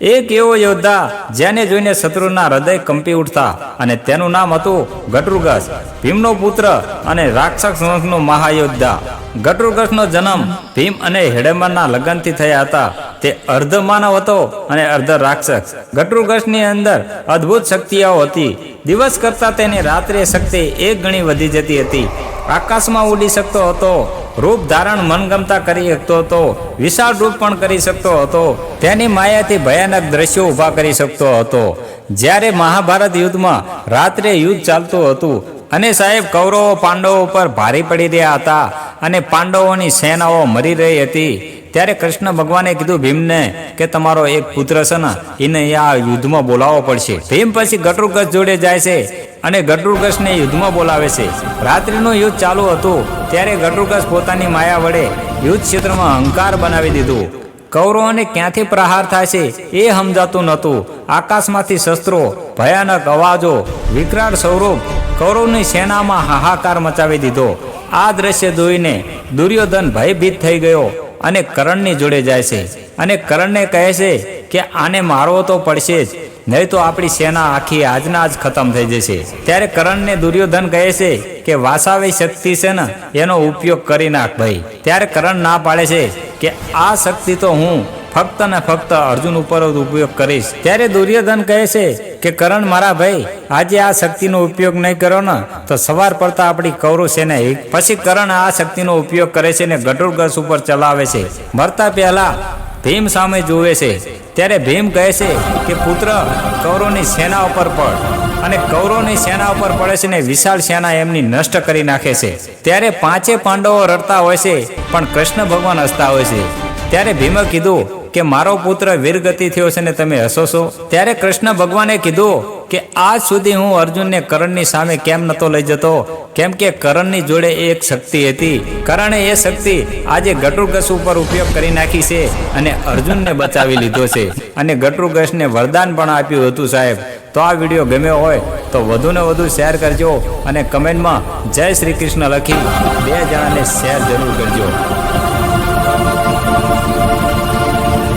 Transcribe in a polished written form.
એક એવો યોદ્ધા જેને જોઈને શત્રુના હૃદય કંપી ઉઠતા અને તેનું નામ હતું ઘટૃગસ, ભીમનો પુત્ર અને રાક્ષસ વંશનો મહાયોદ્ધા. ઘટૃગસનો જન્મ ભીમ અને હિડમ્બરના લગ્નથી થયા હતા. તે અર્ધ માનવ હતો અને અર્ધ રાક્ષસ. ઘટૃગસની અંદર અદ્ભુત શક્તિઓ હતી. દિવસ કરતાં તેની રાત્રે શક્તિ એક ગણી વધી જતી હતી. આકાશમાં ઉડી શકતો હતો, રૂપ ધારણ મનગમતા કરી શકતો હતો, વિશાળ રૂપ પણ કરી શકતો હતો. તેની માયાથી ભયાનક દ્રશ્યો ઊભા કરી શકતો હતો. જ્યારે મહાભારત યુદ્ધમાં રાત્રે યુદ્ધ ચાલતું હતું અને સાહેબ કૌરવો પાંડવો પર ભારે પડી રહ્યા હતા અને પાંડવોની સેનાઓ મરી રહી હતી, ત્યારે કૃષ્ણ ભગવાને કીધું ભીમને કે તમારો એક પુત્ર છે ને એને આ યુદ્ધમાં બોલાવવો પડશે. ભીમ પછી ઘટૃગસ જોડે જાય છે અને ઘટૃગસને યુદ્ધમાં બોલાવે છે. રાત્રિનું યુદ્ધ ચાલુ હતું ત્યારે ઘટૃગસ પોતાની માયા વડે યુદ્ધ ક્ષેત્રમાં અહંકાર બનાવી દીધું. કૌરવોને ક્યાંથી પ્રહાર થાય છે એ સમજાતું નહોતું. આકાશમાંથી શસ્ત્રો, ભયાનક અવાજો, વિકરાળ સ્વરૂપ કૌરવની સેનામાં હાહાકાર મચાવી દીધો. આ દ્રશ્ય જોઈને દુર્યોધન ભયભીત થઈ ગયો અને કરણની જોડે જાય છે અને કરણને કહે છે કે આને મારવો તો પડશે જ, નહીં તો આપણી સેના આખી આજના જ ખતમ થઈ જશે. ત્યારે કરણને દુર્યોધન કહે છે કે વાસાવી શક્તિ છે ને એનો ઉપયોગ કરી નાખ ભાઈ. ત્યારે કરણ ના પાડે છે કે આ શક્તિ તો હું ફક્ત ને ફક્ત અર્જુન ઉપર જ ઉપયોગ કરીશ. ત્યારે દુર્યોધન કહે છે કે કરણ મારા ભાઈ, આજે આ શક્તિનો ઉપયોગ નહીં કરો ને તો સવાર પડતા આપણી કૌરવ સેના એક. પછી કરણ આ શક્તિનો ઉપયોગ કરે છે ને ઘટૃગસ ઉપર ચલાવે છે. મરતા પહેલા ભીમ સામે જુએ છે. ત્યારે ભીમ કહે છે કે પુત્ર, કૌરવની સેના ઉપર પડ. અને કૌરવની સેના ઉપર પડે છે ને વિશાળ સેના એમની નષ્ટ કરી નાખે છે. ત્યારે પાંચે પાંડવો રડતા હોય છે પણ કૃષ્ણ ભગવાન હસતા હોય છે. ત્યારે ભીમે કીધું કે મારો પુત્ર વીરગતિ થયો છે ને તમે હસો છો. ત્યારે કૃષ્ણ ભગવાને કીધું કે આજ સુધી હું અર્જુનને કરણની સામે કેમ નતો લઈ જતો, કેમ કે કરણની જોડે એક શક્તિ હતી. કરણે એ શક્તિ આજે ઘટૃગસ ઉપર ઉપયોગ કરી નાખી છે અને અર્જુનને બચાવી લીધો છે અને ઘટૃગસને વરદાન પણ આપ્યું હતું. સાહેબ, તો આ વિડીયો ગમ્યો હોય તો વધુને વધુ શેર કરજો અને કમેન્ટમાં જય શ્રી કૃષ્ણ લખી 2 જણાને શેર જરૂર કરજો.